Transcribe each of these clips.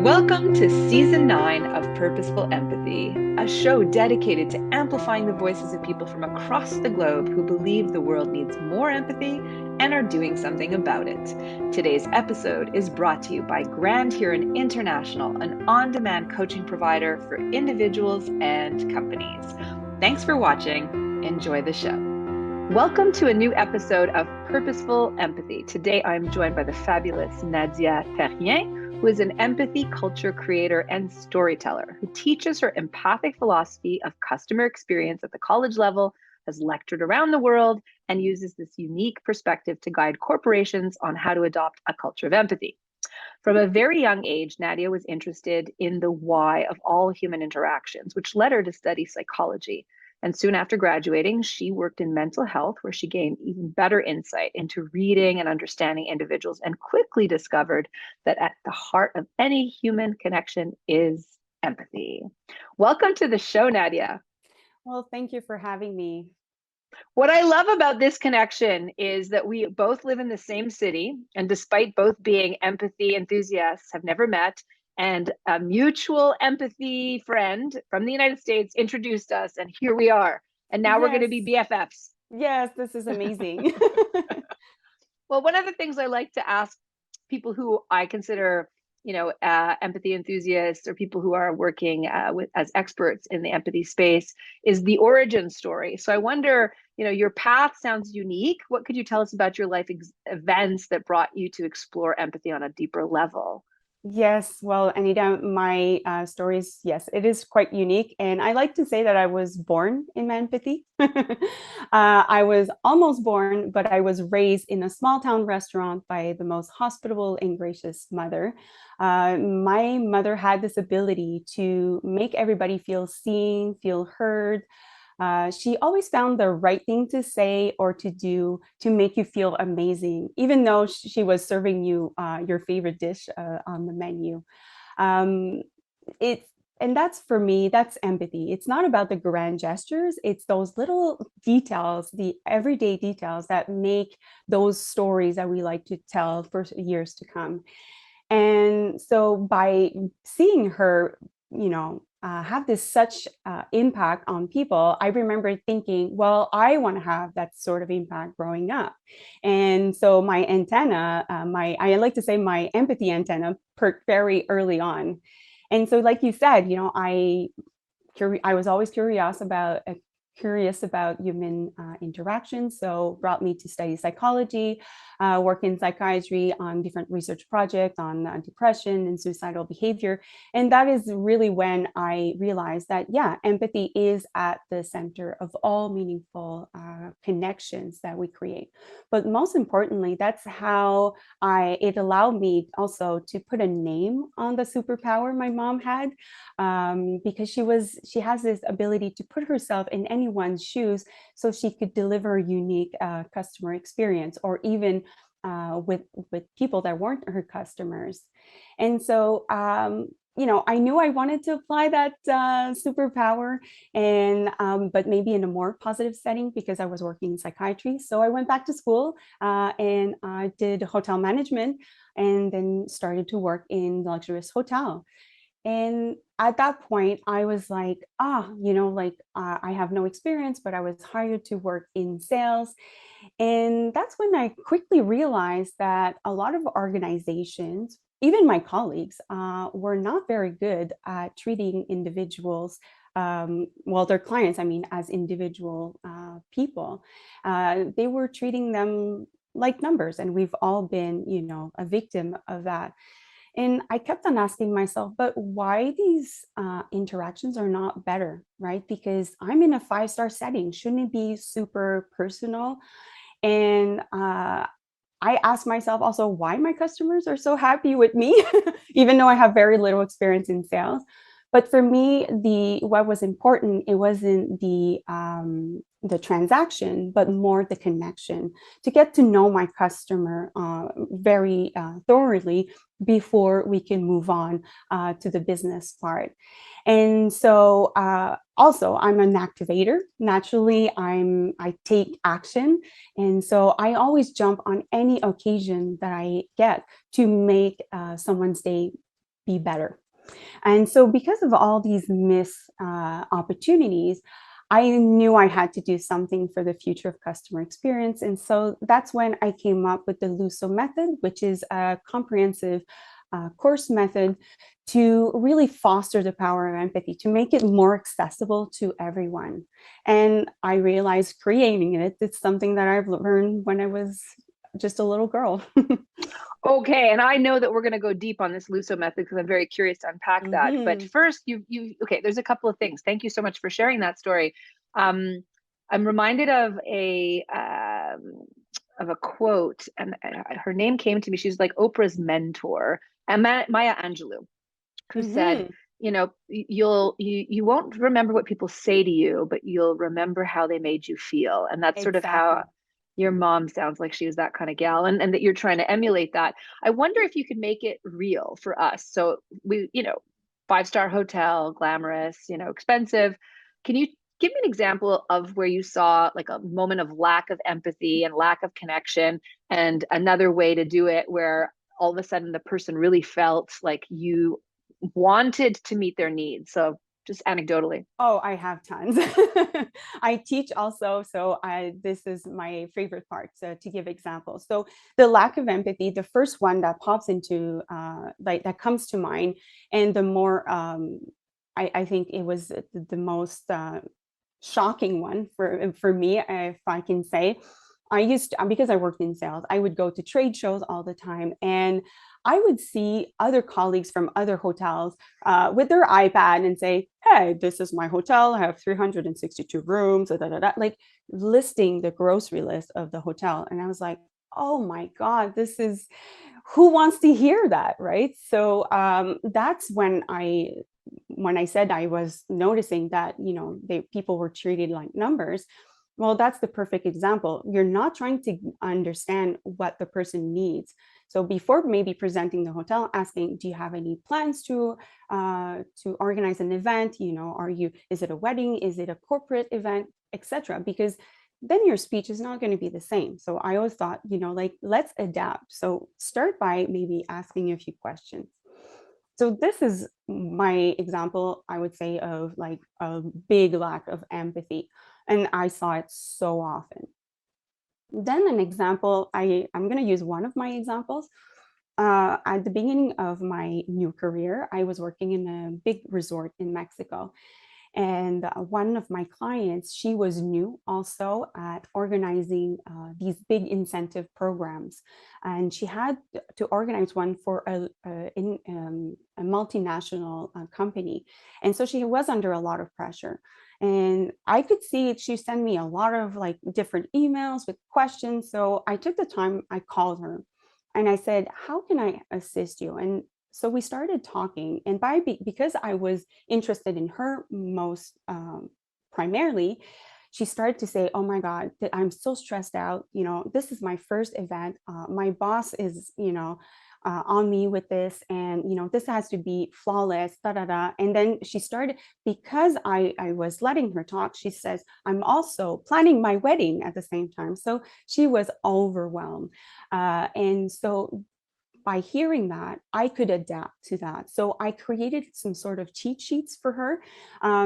Welcome to Season 9 of Purposeful Empathy, a show dedicated to amplifying the voices of people from across the globe who believe the world needs more empathy and are doing something about it. Today's episode is brought to you by Grand Huron International, an on-demand coaching provider for individuals and companies. Thanks for watching. Enjoy the show. Welcome to a new episode of Purposeful Empathy. Today, I'm joined by the fabulous Nadia Therrien, who is an empathy culture creator and storyteller who teaches her empathic philosophy of customer experience at the college level, has lectured around the world, and uses this unique perspective to guide corporations on how to adopt a culture of empathy. From a very young age, Nadia was interested in the why of all human interactions, which led her to study psychology. And soon after graduating, she worked in mental health, where she gained even better insight into reading and understanding individuals, and quickly discovered that at the heart of any human connection is empathy. Welcome to the show, Nadia. Well, thank you for having me. What I love about this connection is that we both live in the same city, and despite both being empathy enthusiasts, have never met. And a mutual empathy friend from the United States introduced us, and here we are. And now we're going to be BFFs. Yes, this is amazing. Well, one of the things I like to ask people who I consider, empathy enthusiasts or people who are working as experts in the empathy space is the origin story. So I wonder, your path sounds unique. What could you tell us about your life events that brought you to explore empathy on a deeper level? Yes, well, Anita, my story is, yes, it is quite unique. And I like to say that I was born in empathy. I was almost born, but I was raised in a small town restaurant by the most hospitable and gracious mother. My mother had this ability to make everybody feel seen, feel heard. She always found the right thing to say or to do to make you feel amazing, even though she was serving you your favorite dish on the menu. Um, it's and that's, for me, that's empathy. It's not about the grand gestures. It's those little details, the everyday details that make those stories that we like to tell for years to come. And so by seeing her, have this such impact on people, I remember thinking, well, I want to have that sort of impact growing up. And so my antenna, I like to say my empathy antenna perked very early on. And so, like you said, I was always curious about human interactions, so brought me to study psychology, work in psychiatry on different research projects on depression and suicidal behavior. And that is really when I realized that, yeah, empathy is at the center of all meaningful connections that we create. But most importantly, that's how it allowed me also to put a name on the superpower my mom had, because she has this ability to put herself in anyone's shoes so she could deliver a unique customer experience, or even with people that weren't her customers. And so I knew I wanted to apply that superpower, and but maybe in a more positive setting, because I was working in psychiatry. So I went back to school and I did hotel management, and then started to work in the luxurious hotel. And at that point, I was like, I have no experience, but I was hired to work in sales. And that's when I quickly realized that a lot of organizations, even my colleagues, were not very good at treating individuals, well, their clients, I mean, as individual people. They were treating them like numbers, and we've all been, a victim of that. And I kept on asking myself, but why these interactions are not better, right? Because I'm in a five-star setting. Shouldn't it be super personal? And I asked myself also why my customers are so happy with me, even though I have very little experience in sales. But for me, what was important, it wasn't the transaction, but more the connection, to get to know my customer very thoroughly before we can move on to the business part. And so also, I'm an activator. Naturally, I take action. And so I always jump on any occasion that I get to make someone's day be better. And so because of all these missed opportunities, I knew I had to do something for the future of customer experience. And so that's when I came up with the L.U.S.O method, which is a comprehensive course method to really foster the power of empathy, to make it more accessible to everyone. And I realized creating it, it's something that I've learned when I was just a little girl. Okay, and I know that we're going to go deep on this L.U.S.O method because I'm very curious to unpack that. But Mm-hmm. first, you okay? There's a couple of things. Thank you so much for sharing that story. Um, I'm reminded of a quote, and her name came to me. She's like Oprah's mentor, and Maya Angelou, who said, Mm-hmm. you know, you won't remember what people say to you, but you'll remember how they made you feel. And that's sort of how Exactly. your mom sounds like she was that kind of gal, and that you're trying to emulate that. I wonder if you could make it real for us. So we, five-star hotel, glamorous, expensive. Can you give me an example of where you saw like a moment of lack of empathy and lack of connection, and another way to do it where all of a sudden the person really felt like you wanted to meet their needs? So just anecdotally. Oh, I have tons. I teach also, so this is my favorite part, so to give examples. So the lack of empathy, the first one that pops into like that comes to mind, and the more I think it was the most shocking one for me, if I can say. I used to, because I worked in sales, I would go to trade shows all the time, and I would see other colleagues from other hotels with their iPad and say, "Hey, this is my hotel. I have 362 rooms," da, da, da, da, like listing the grocery list of the hotel. And I was like, "Oh my God, this is who wants to hear that, right?" So that's when I said I was noticing that people were treated like numbers. Well, that's the perfect example. You're not trying to understand what the person needs. So before maybe presenting the hotel, asking, do you have any plans to organize an event? Is it a wedding? Is it a corporate event, etc.? Because then your speech is not going to be the same. So I always thought, like, let's adapt. So start by maybe asking a few questions. So this is my example, I would say, of like a big lack of empathy. And I saw it so often. Then an example, I'm going to use one of my examples. At the beginning of my new career, I was working in a big resort in Mexico. And one of my clients, she was new also at organizing these big incentive programs. And she had to organize one for a multinational company. And so she was under a lot of pressure. And I could see she sent me a lot of like different emails with questions. So I took the time, I called her and I said, "How can I assist you?" And so we started talking. And because I was interested in her most primarily, she started to say, "Oh my God, I'm so stressed out. This is my first event. My boss is, on me with this, and this has to be flawless, da da da." And then she started, because I was letting her talk, she says, "I'm also planning my wedding at the same time." So she was overwhelmed. And so by hearing that, I could adapt to that. So I created some sort of cheat sheets for her,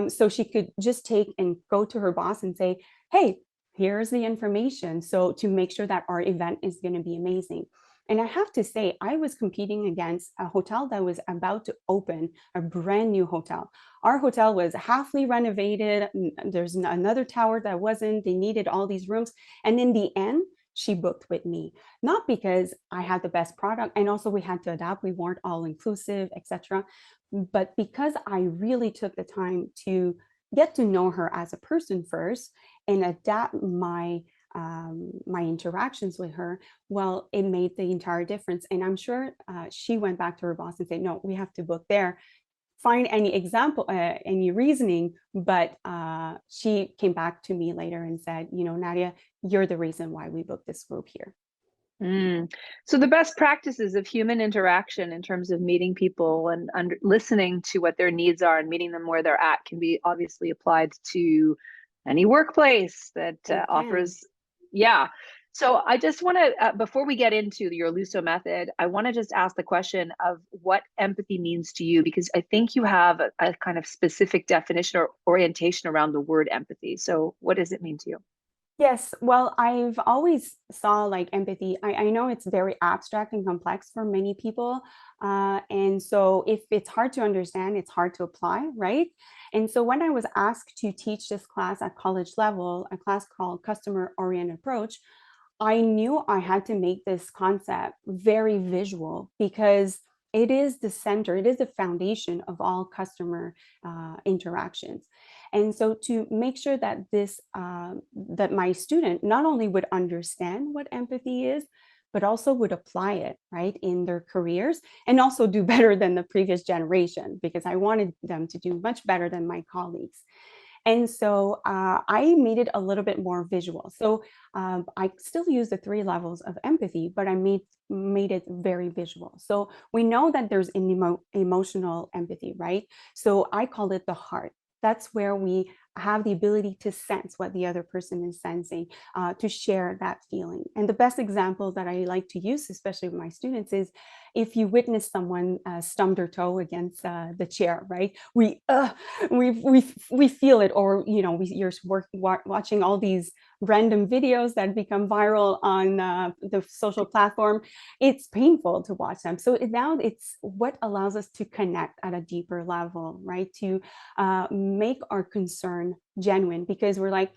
so she could just take and go to her boss and say, "Hey, here's the information." So to make sure that our event is going to be amazing. And I have to say, I was competing against a hotel that was about to open, a brand new hotel. Our hotel was halfly renovated. There's another tower that wasn't. They needed all these rooms. And in the end, she booked with me, not because I had the best product, and also we had to adapt, we weren't all inclusive, etc., but because I really took the time to get to know her as a person first and adapt my interactions with her. Well, it made the entire difference. And I'm sure she went back to her boss and said, "No, we have to book there." Find any example, any reasoning, but she came back to me later and said, "Nadia, you're the reason why we booked this group here." Mm. So the best practices of human interaction in terms of meeting people and listening to what their needs are and meeting them where they're at can be obviously applied to any workplace that It can. offers. Yeah. So I just want to, before we get into your L.U.S.O method, I want to just ask the question of what empathy means to you, because I think you have a kind of specific definition or orientation around the word empathy. So what does it mean to you? Yes, well, I've always saw like empathy. I know it's very abstract and complex for many people. And so if it's hard to understand, it's hard to apply, right? And so when I was asked to teach this class at college level, a class called Customer Oriented Approach, I knew I had to make this concept very visual because it is the center, it is the foundation of all customer interactions. And so to make sure that that my student not only would understand what empathy is, but also would apply it right in their careers and also do better than the previous generation because I wanted them to do much better than my colleagues. And so I made it a little bit more visual. So I still use the three levels of empathy, but I made it very visual. So we know that there's an emotional empathy, right? So I call it the heart. That's where we have the ability to sense what the other person is sensing, to share that feeling. And the best example that I like to use, especially with my students, is if you witness someone stump their toe against the chair, right? We feel it, or you're watching all these random videos that become viral on the social platform. It's painful to watch them. So now it's what allows us to connect at a deeper level, right? To make our concern genuine because we're like,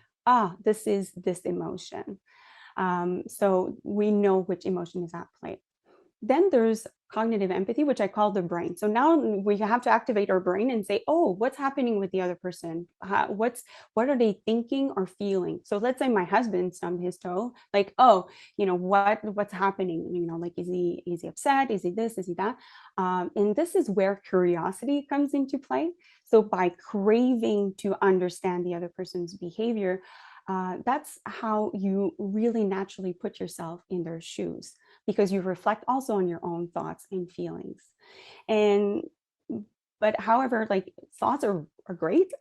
this is this emotion. So we know which emotion is at play. Then there's cognitive empathy, which I call the brain. So now we have to activate our brain and say, oh, what's happening with the other person? What are they thinking or feeling? So let's say my husband stubbed his toe, like, oh, what's happening? Like, is he upset? Is he this? Is he that? And this is where curiosity comes into play. So by craving to understand the other person's behavior, that's how you really naturally put yourself in their shoes because you reflect also on your own thoughts and feelings. And but however, like thoughts are great,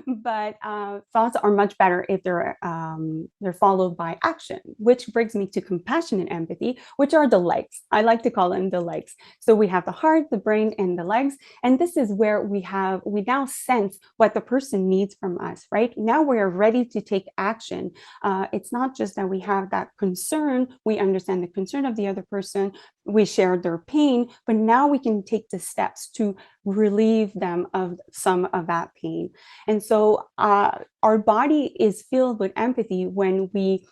but thoughts are much better if they're followed by action, which brings me to compassionate empathy, which are the legs. I like to call them the legs. So we have the heart, the brain, and the legs, and this is where we now sense what the person needs from us. Right now, we are ready to take action. It's not just that we have that concern; we understand the concern of the other person, we share their pain, but now we can take the steps to relieve them of some of that pain. And so our body is filled with empathy when we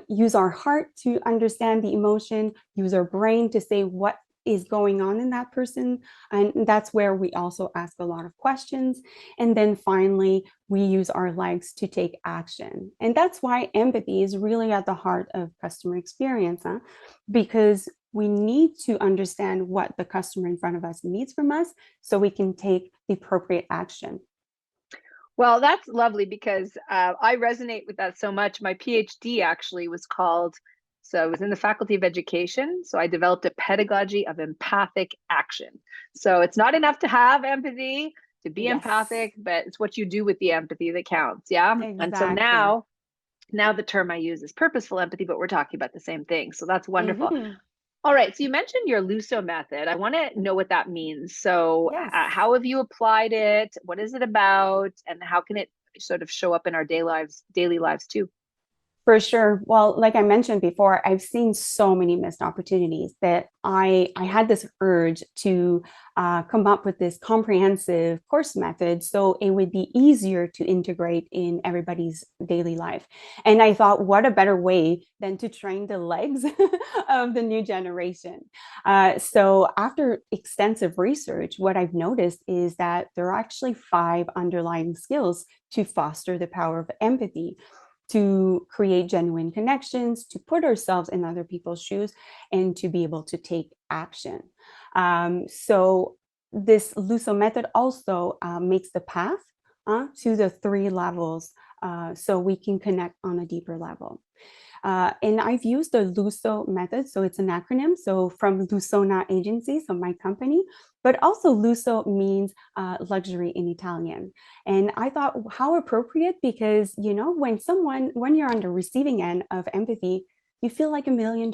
use our heart to understand the emotion, use our brain to say what is going on in that person. And that's where we also ask a lot of questions. And then finally, we use our legs to take action. And that's why empathy is really at the heart of customer experience, because we need to understand what the customer in front of us needs from us so we can take the appropriate action. Well, that's lovely because I resonate with that so much. My PhD actually was called, so I was in the Faculty of Education. So I developed a pedagogy of empathic action. So it's not enough to have empathy, to be Yes, empathic, but it's what you do with the empathy that counts. Yeah. And so exactly. now the term I use is purposeful empathy, but we're talking about the same thing. So that's wonderful. Mhm. All right. So you mentioned your L.U.S.O method. I want to know what that means. So, Yes. how have you applied it? What is it about? And how can it sort of show up in our daily lives too? For sure. Well, like I mentioned before, I've seen so many missed opportunities that I had this urge to come up with this comprehensive course method so it would be easier to integrate in everybody's daily life. And I thought, what a better way than to train the legs of the new generation. So after extensive research, what I've noticed is that there are actually 5 underlying skills to foster the power of empathy, to create genuine connections, to put ourselves in other people's shoes, and to be able to take action. So this L.U.S.O method also makes the path to the 3 levels so we can connect on a deeper level. And I've used the L.U.S.O method. So it's an acronym. So from Lusona Agency, so my company, but also L.U.S.O means luxury in Italian. And I thought how appropriate, because, when you're on the receiving end of empathy, you feel like $1 million.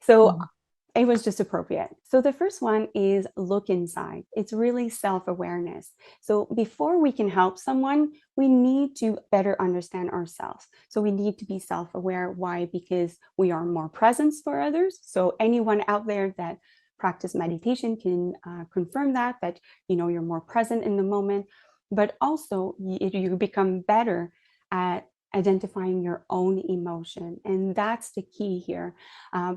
So Mhm. it was just appropriate. So the first one is look inside. It's really self-awareness. So before we can help someone, we need to better understand ourselves. So we need to be self-aware. Why? Because we are more presence for others. So anyone out there that practice meditation can confirm that you're more present in the moment, but also you become better at identifying your own emotion. And that's the key here.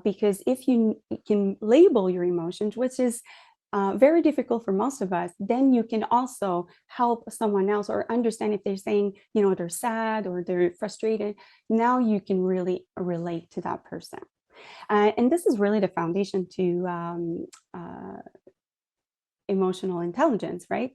Because if you can label your emotions, which is very difficult for most of us, then you can also help someone else or understand if they're saying, they're sad or they're frustrated. Now you can really relate to that person. And this is really the foundation to emotional intelligence, right?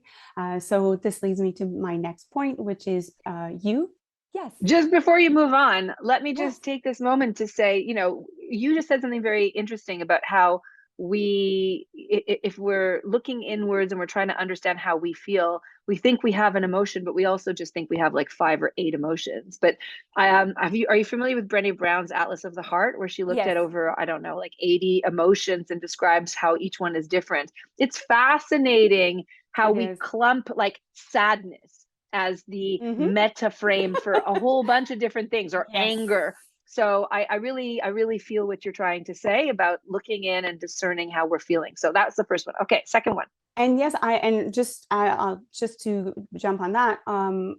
So this leads me to my next point, which is you. Yes, Just before you move on, let me yes, just take this moment to say, you just said something very interesting about how if we're looking inwards and we're trying to understand how we feel, we think we have an emotion, but we also just think we have like 5 or 8 emotions. But are you familiar with Brené Brown's Atlas of the Heart, where she looked yes, at over, I don't know, like 80 emotions and describes how each one is different? It's fascinating how it we is. clump like sadness as the Mm-hmm. meta frame for a whole bunch of different things, or Yes. anger. So I really feel what you're trying to say about looking in and discerning how we're feeling. So that's the first one. Okay, second one. And yes, just to jump on that,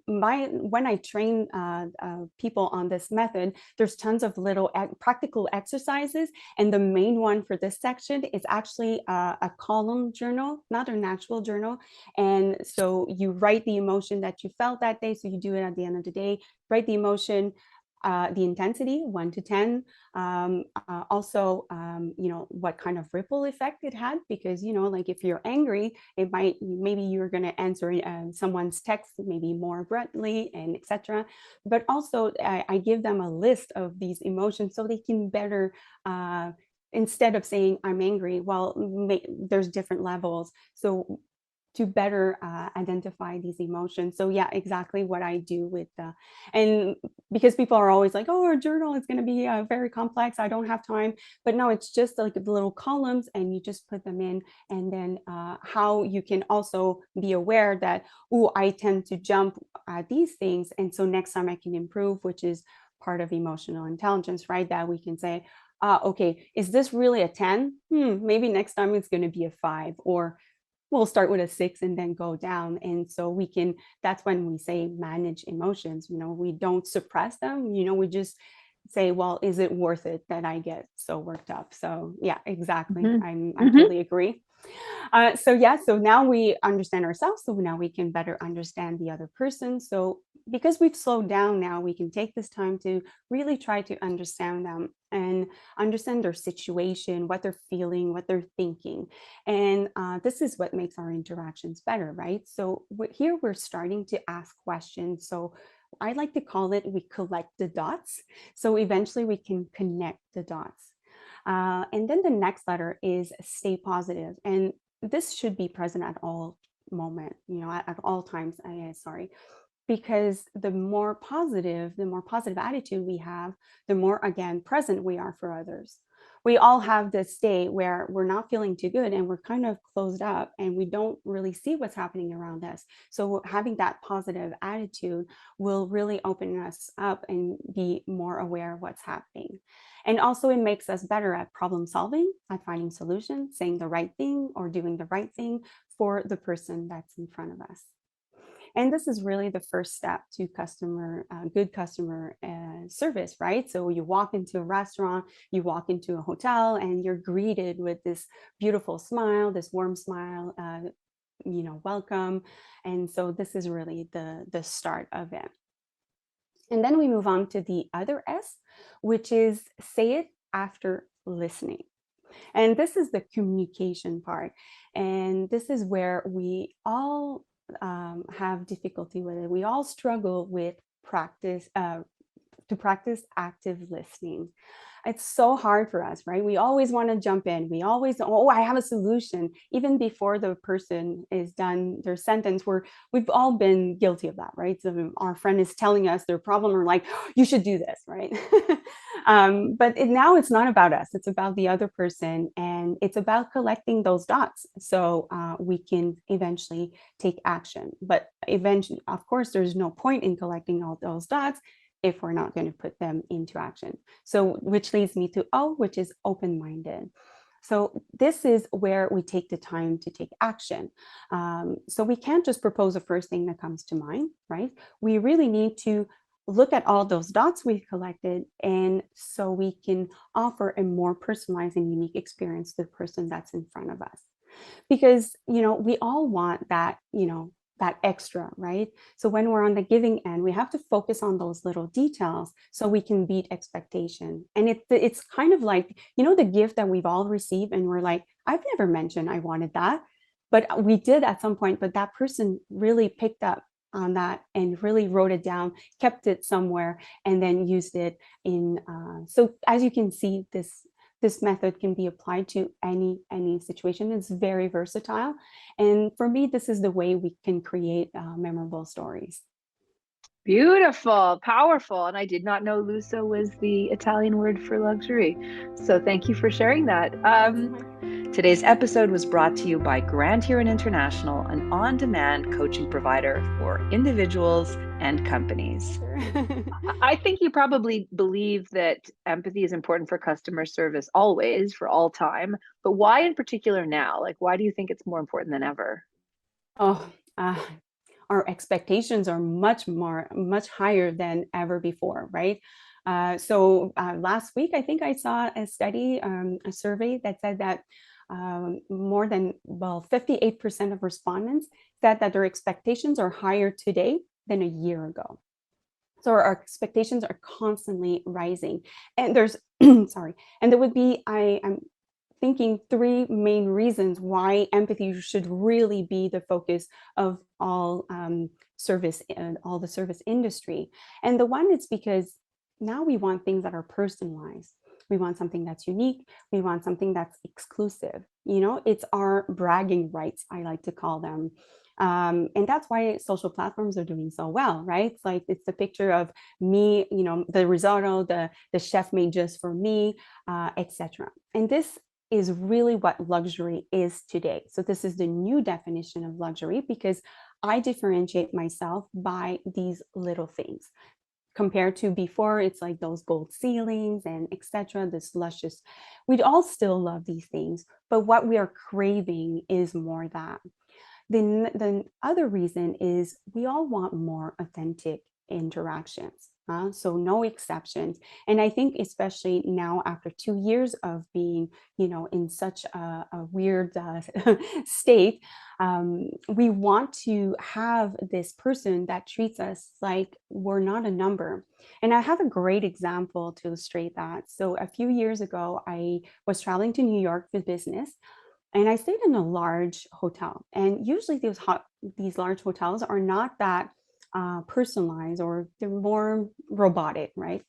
my when I train people on this method, there's tons of little practical exercises, and the main one for this section is actually a column journal, not an actual journal. And so you write the emotion that you felt that day. So you do it at the end of the day. Write the emotion, the intensity, 1 to 10. Also, what kind of ripple effect it had, because, like if you're angry, maybe you're going to answer someone's text maybe more abruptly and etc. But also, I give them a list of these emotions so they can better, instead of saying I'm angry, well, there's different levels. So to better identify these emotions. So yeah, exactly what I do with and because people are always like, oh, a journal is going to be very complex, I don't have time. But no, it's just like the little columns and you just put them in. And then how you can also be aware that, oh, I tend to jump at these things, and so next time I can improve, which is part of emotional intelligence, right? That we can say, okay, is this really a 10? Maybe next time it's going to be a 5, or we'll start with a 6 and then go down. And so we can, that's when we say manage emotions. We don't suppress them. We just say, well, is it worth it that I get so worked up? So yeah, exactly. Mm-hmm. I Mm-hmm. totally agree. So yeah, so now we understand ourselves, so now we can better understand the other person. So because we've slowed down now, we can take this time to really try to understand them and understand their situation, what they're feeling, what they're thinking. And this is what makes our interactions better, right? So here we're starting to ask questions. So I like to call it, we collect the dots. So eventually we can connect the dots. And then the next letter is stay positive. And this should be present at all moment, at all times. Sorry, because the more positive attitude we have, the more again present we are for others. We all have this day where we're not feeling too good and we're kind of closed up and we don't really see what's happening around us. So having that positive attitude will really open us up and be more aware of what's happening. And also it makes us better at problem solving, at finding solutions, saying the right thing or doing the right thing for the person that's in front of us. And this is really the first step to good customer service, right? So you walk into a restaurant, you walk into a hotel, and you're greeted with this beautiful smile, this warm smile, welcome. And so this is really the start of it. And then we move on to the other S, which is say it after listening. And this is the communication part. And this is where we all have difficulty with it. We all struggle with practice, to practice active listening. It's so hard for us, right? We always want to jump in. We always, oh, I have a solution. Even before the person is done their sentence, we've all been guilty of that, right? So our friend is telling us their problem, we're like, oh, you should do this, right? But now it's not about us. It's about the other person, and it's about collecting those dots so we can eventually take action. But eventually, of course, there's no point in collecting all those dots if we're not going to put them into action. So, which leads me to O, which is open-minded. So this is where we take the time to take action. So we can't just propose the first thing that comes to mind, right? We really need to look at all those dots we've collected, and so we can offer a more personalized and unique experience to the person that's in front of us. Because, we all want that, that extra, right? So when we're on the giving end, we have to focus on those little details so we can beat expectation. And it's kind of like, the gift that we've all received and we're like, I've never mentioned I wanted that, but we did at some point, but that person really picked up on that and really wrote it down, kept it somewhere, and then used it in. So as you can see, this method can be applied to any situation. It's very versatile, and for me, this is the way we can create memorable stories. Beautiful, powerful. And I did not know Lusso was the Italian word for luxury. So thank you for sharing that. That's my Today's episode was brought to you by Grand Huron International, an on demand coaching provider for individuals and companies. pleasure. I think you probably believe that empathy is important for customer service always, for all time. But why in particular now? Like, why do you think it's more important than ever? Oh, uh, our expectations are much higher than ever before, right? Last week, I think I saw a study, a survey that said that more than, well, 58% of respondents said that their expectations are higher today than a year ago. So our expectations are constantly rising. And there's, sorry, and there would be, I'm thinking three main reasons why empathy should really be the focus of all service and all the service industry. And the one is because now we want things that are personalized. We want something that's unique. We want something that's exclusive. It's our bragging rights, I like to call them. And that's why social platforms are doing so well, right? It's like it's the picture of me, the risotto, the chef made just for me, etc. And this is really what luxury is today. So this is the new definition of luxury because I differentiate myself by these little things. Compared to before, it's like those gold ceilings and etc. This luscious, we'd all still love these things, but what we are craving is more that. Then the other reason is we all want more authentic interactions. So no exceptions. And I think especially now after 2 years of being, in such a weird state, we want to have this person that treats us like we're not a number. And I have a great example to illustrate that. So a few years ago, I was traveling to New York for business, and I stayed in a large hotel. And usually these large hotels are not that personalized, or they're more robotic, right?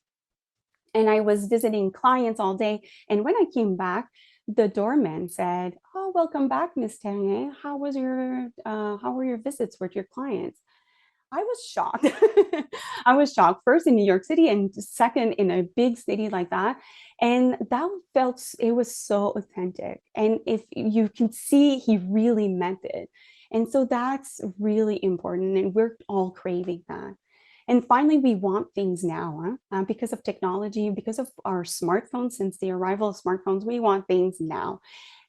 And I was visiting clients all day. And when I came back, the doorman said, "Oh, welcome back, Miss Therrien. How were your visits with your clients?" I was shocked. I was shocked first in New York City and second in a big city like that. And that felt, it was so authentic. And if you can see, he really meant it. And so that's really important. And we're all craving that. And finally, we want things now because of technology, because of our smartphones. Since the arrival of smartphones, we want things now.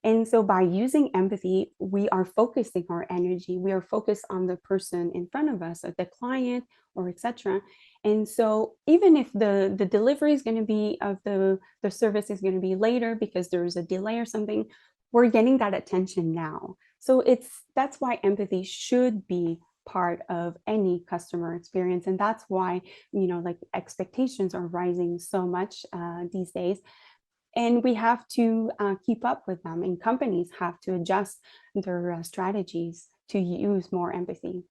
And so by using empathy, we are focusing our energy. We are focused on the person in front of us, or the client, or etc. And so even if the delivery is going to be of the service is going to be later because there's a delay or something, we're getting that attention now. So that's why empathy should be part of any customer experience. And that's why, like expectations are rising so much these days, and we have to keep up with them, and companies have to adjust their strategies to use more empathy.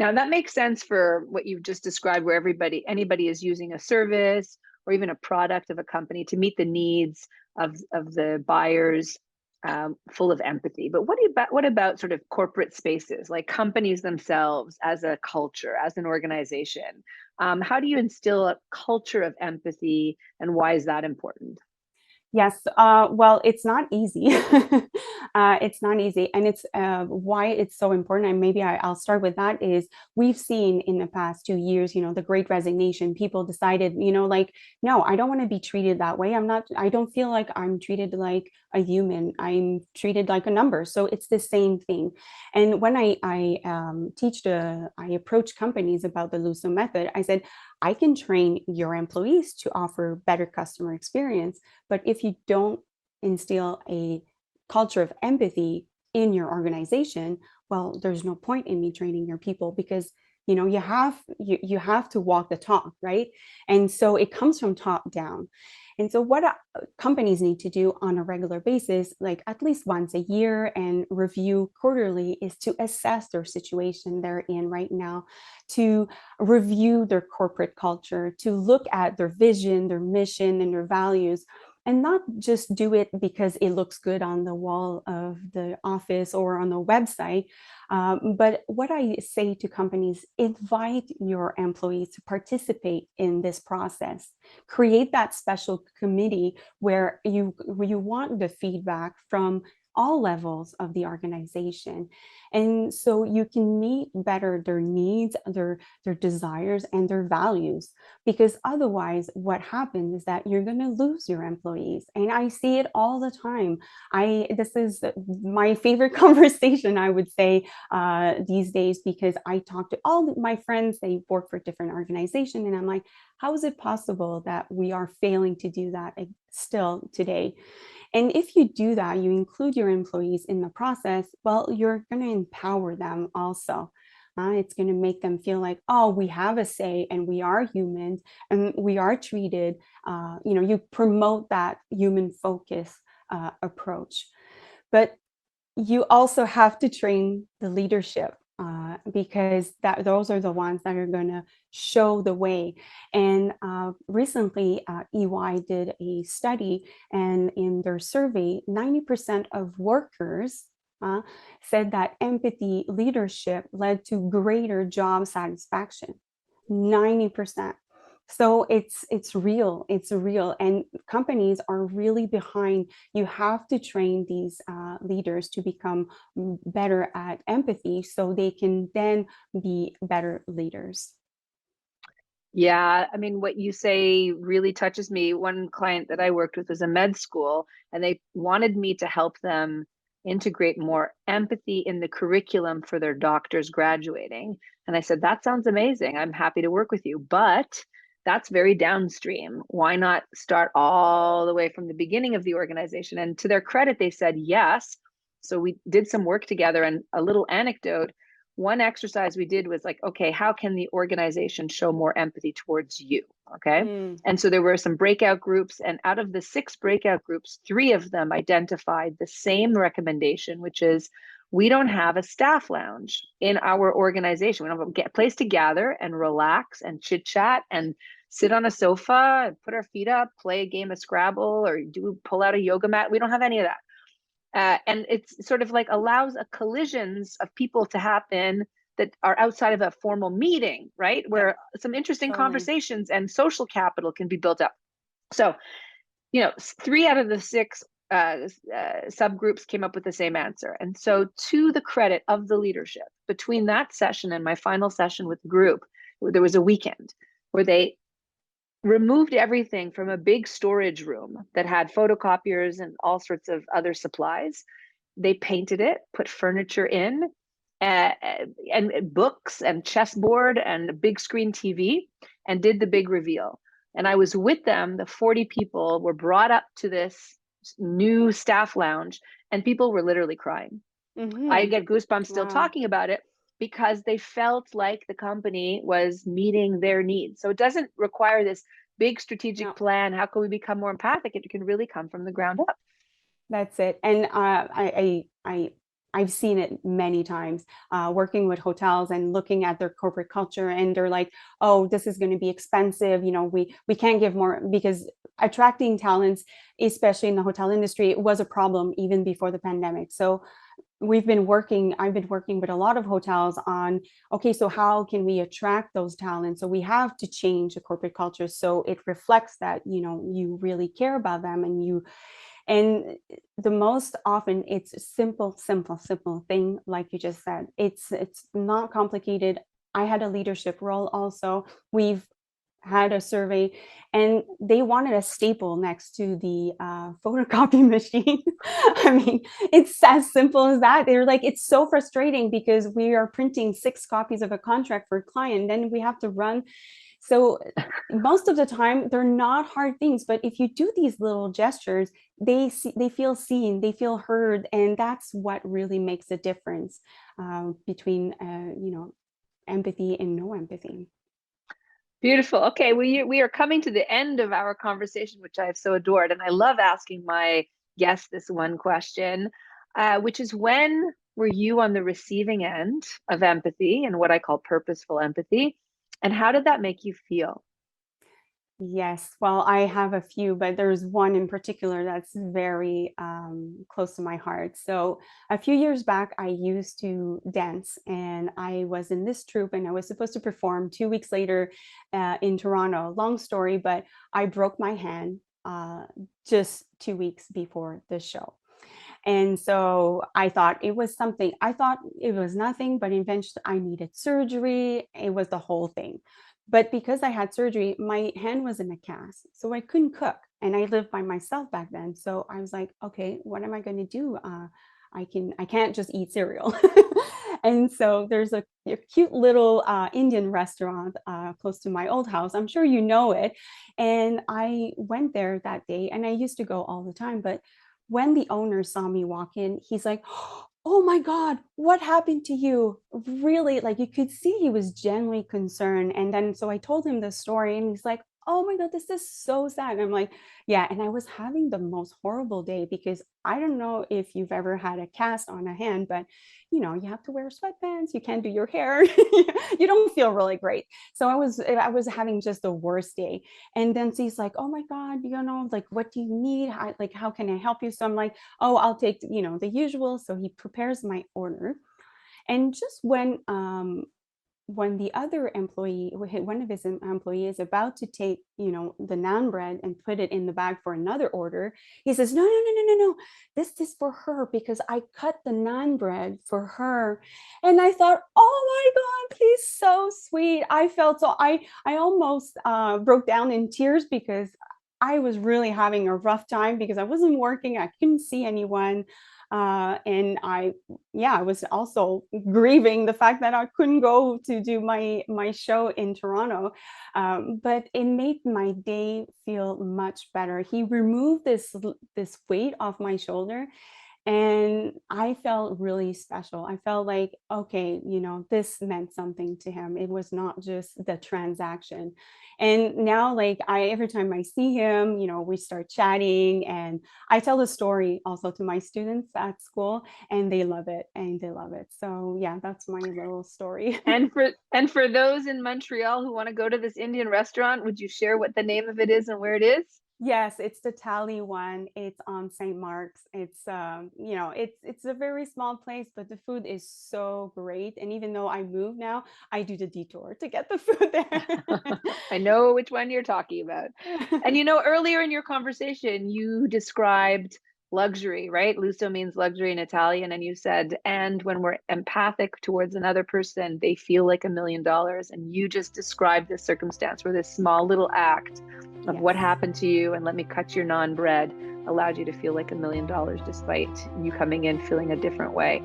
Now that makes sense for what you've just described, where anybody is using a service or even a product of a company to meet the needs of the buyers, full of empathy. But what about sort of corporate spaces, like companies themselves as a culture, as an organization? How do you instill a culture of empathy, and why is that important? Yes, well, it's not easy. It's not easy. And it's why it's so important. And maybe I'll start with that is we've seen in the past 2 years, the great resignation, people decided, like, no, I don't want to be treated that way. I don't feel like I'm treated like a human. I'm treated like a number. So it's the same thing. And when I approach companies about the L.U.S.O method, I said, I can train your employees to offer better customer experience. But if you don't instill a culture of empathy in your organization, well, there's no point in me training your people because you have to walk the talk, right? And so it comes from top down. And so what companies need to do on a regular basis, like at least once a year and review quarterly, is to assess their situation they're in right now, to review their corporate culture, to look at their vision, their mission, and their values, and not just do it because it looks good on the wall of the office or on the website. But what I say to companies, invite your employees to participate in this process. Create that special committee where you want the feedback from all levels of the organization. And so you can meet better their needs, their desires, and their values. Because otherwise, what happens is that you're going to lose your employees. And I see it all the time. This is my favorite conversation, I would say, these days, because I talk to all my friends, they work for different organizations, and I'm like, how is it possible that we are failing to do that still today? And if you do that, you include your employees in the process, well, you're going to empower them also. It's going to make them feel like, oh, we have a say and we are humans and we are treated. You promote that human focus approach. But you also have to train the leadership because those are the ones that are going to show the way. And recently, EY did a study, and in their survey, 90% of workers said that empathy leadership led to greater job satisfaction. 90%. So it's real, and companies are really behind. You have to train these leaders to become better at empathy so they can then be better leaders. Yeah, I mean, what you say really touches me. One client that I worked with was a med school, and they wanted me to help them integrate more empathy in the curriculum for their doctors graduating. And I said, that sounds amazing. I'm happy to work with you, but that's very downstream. Why not start all the way from the beginning of the organization? And to their credit, they said yes. So we did some work together, and a little anecdote, one exercise we did was like, okay, how can the organization show more empathy towards you? Okay. Mm. And so there were some breakout groups, and out of the 6 breakout groups, 3 of them identified the same recommendation, which is we don't have a staff lounge in our organization. We don't have a place to gather and relax and chit chat and sit on a sofa and put our feet up, play a game of Scrabble, or pull out a yoga mat. We don't have any of that. And it's sort of like allows a collisions of people to happen that are outside of a formal meeting, right? Yeah, Where some interesting totally. conversations and social capital can be built up. So, 3 out of the 6 subgroups came up with the same answer. And so, to the credit of the leadership, between that session and my final session with the group, there was a weekend where they removed everything from a big storage room that had photocopiers and all sorts of other supplies. They painted it, put furniture in, uh, and books and chessboard and a big screen TV, and did the big reveal. And I was with them. The 40 people were brought up to this new staff lounge, and people were literally crying. I Mm-hmm. get goosebumps still Wow. talking about it because they felt like the company was meeting their needs. So it doesn't require this big strategic No. plan. How can we become more empathic? It can really come from the ground up. That's it. And I I've seen it many times, working with hotels and looking at their corporate culture, and they're like, "Oh, this is going to be expensive. We can't give more," because attracting talents, especially in the hotel industry, was a problem even before the pandemic. So I've been working with a lot of hotels on, okay, so how can we attract those talents? So we have to change the corporate culture so it reflects that, you really care about them, and the most often it's a simple thing, like you just said. It's not complicated. I had a leadership role also. We've had a survey, and they wanted a staple next to the photocopy machine. I mean, it's as simple as that. They're like, it's so frustrating because we are printing 6 copies of a contract for a client, then we have to run. So most of the time, they're not hard things, but if you do these little gestures, they feel seen, they feel heard, and that's what really makes a difference between empathy and no empathy. Beautiful. Okay, we are coming to the end of our conversation, which I've so adored. And I love asking my guests this one question, which is, when were you on the receiving end of empathy and what I call purposeful empathy? And how did that make you feel? Yes, well, I have a few, but there's one in particular that's very close to my heart. So, a few years back, I used to dance, and I was in this troupe, and I was supposed to perform 2 weeks later in Toronto. Long story, but I broke my hand just 2 weeks before the show. And so I thought it was something, I thought it was nothing, but eventually I needed surgery. It was the whole thing. But because I had surgery, my hand was in a cast. So I couldn't cook. And I lived by myself back then. So I was like, okay, what am I going to do? I can't just eat cereal. And so there's a cute little Indian restaurant close to my old house. I'm sure you know it. And I went there that day, and I used to go all the time. But when the owner saw me walk in, he's like, "Oh my God, what happened to you?" Really, like you could see he was genuinely concerned. And then so I told him the story, and he's like, "Oh my God, this is so sad." And I'm like, yeah. And I was having the most horrible day because I don't know if you've ever had a cast on a hand, but you have to wear sweatpants, you can't do your hair, you don't feel really great. So I was having just the worst day. And then he's like, "Oh my God, like, what do you need? How can I help you?" So I'm like, "Oh, I'll take, the usual." So he prepares my order. And just when the other employee, one of his employees is about to take, the naan bread and put it in the bag for another order, he says, "No, no, no, no, no, no. This is for her because I cut the naan bread for her." And I thought, "Oh my God, he's so sweet." I felt so, I almost broke down in tears because I was really having a rough time because I wasn't working. I couldn't see anyone. And I was also grieving the fact that I couldn't go to do my show in Toronto. But it made my day feel much better. He removed this weight off my shoulder, and I felt really special. I felt like, okay, this meant something to him. It was not just the transaction. And now, like, every time I see him, we start chatting, and I tell the story also to my students at school, and they love it, So yeah, that's my little story. And for those in Montreal who want to go to this Indian restaurant, would you share what the name of it is and where it is? Yes, it's the Tally one. It's on St. Mark's. It's a very small place, but the food is so great. And even though I moved now, I do the detour to get the food I know which one you're talking about. And there. earlier in your conversation, you described luxury, right? L.U.S.O means luxury in Italian. And you said, and when we're empathic towards another person, they feel like $1 million. And you just described this circumstance where this small little act of Yes. what happened to you and let me cut your naan bread allowed you to feel like $1 million despite you coming in feeling a different way.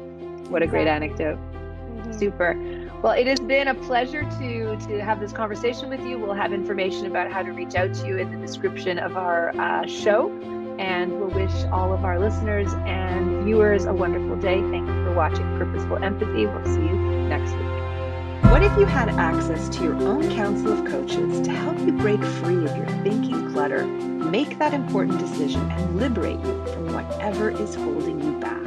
What a great Exactly. anecdote. Mhm. Super. Well, it has been a pleasure to have this conversation with you. We'll have information about how to reach out to you in the description of our show. And we'll wish all of our listeners and viewers a wonderful day. Thank you for watching Purposeful Empathy. We'll see you next week. What if you had access to your own council of coaches to help you break free of your thinking clutter, make that important decision, and liberate you from whatever is holding you back?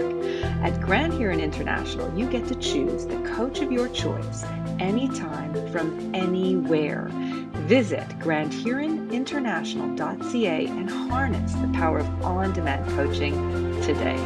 At Grand Huron International, you get to choose the coach of your choice anytime from anywhere. Visit grandhuroninternational.ca and harness the power of on-demand coaching today.